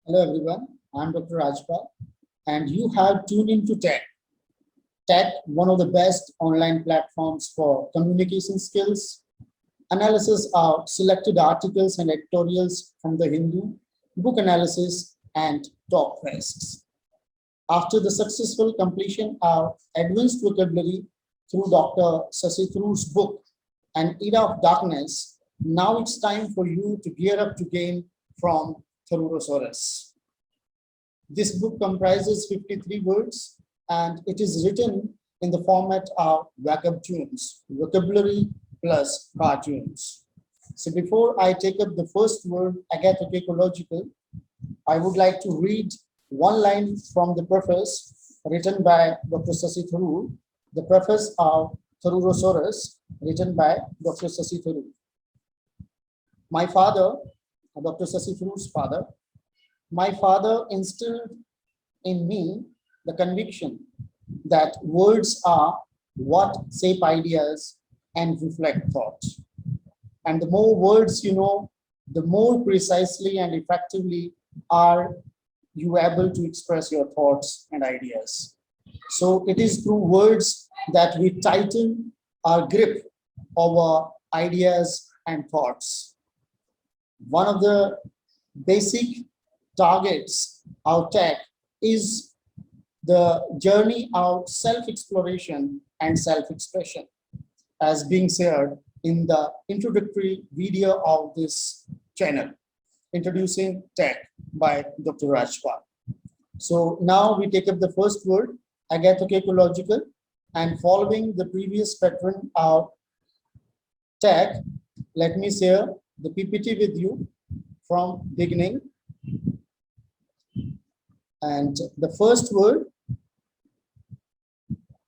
Hello everyone, I'm Dr. Rajpal and you have tuned into Tech. Tech, one of the best online platforms for communication skills, analysis of selected articles and editorials from the Hindu, book analysis and top quests. After the successful completion of advanced vocabulary through Dr. Sasi Tharoor's book, An Era of Darkness, now it's time for you to gear up to gain from Tharoorosaurus. This book comprises 53 words and it is written in the format of Vacabtunes, vocabulary plus cartoons. So before I take up the first word, agathocacological, I would like to read one line from the preface written by Dr. Sasi Tharoor, the preface of Tharoorosaurus written by Dr. Sasi Tharoor. My father, Dr. Sasi Tharoor's father, my father instilled in me the conviction that words are what shape ideas and reflect thought. And the more words you know, the more precisely and effectively are you able to express your thoughts and ideas. So it is through words that we tighten our grip over ideas and thoughts. One of the basic targets of tech is the journey of self-exploration and self-expression, as being shared in the introductory video of this channel, Introducing Tech by Dr. Rajpal. So now we take up the first word, agathocacological, and following the previous pattern of tech, let me share the PPT with you from beginning. And the first word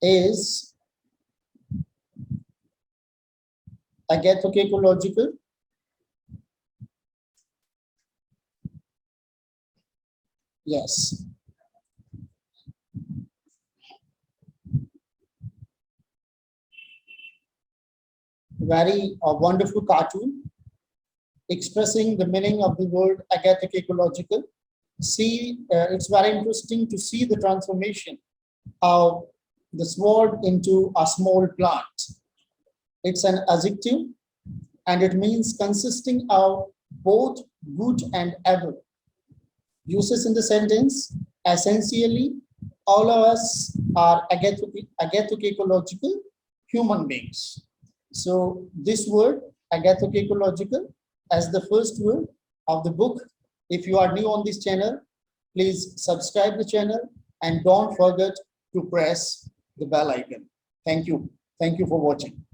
is agathocacological. Yes. Very wonderful cartoon expressing the meaning of the word agathocacological. See, it's very interesting to see the transformation of the sword into a small plant. It's an adjective and it means consisting of both good and evil. Uses in the sentence, essentially, all of us are agathocacological human beings. So this word, agathocacological, as the first word of the book. If you are new on this channel, please subscribe the channel and don't forget to press the bell icon. Thank you. Thank you for watching.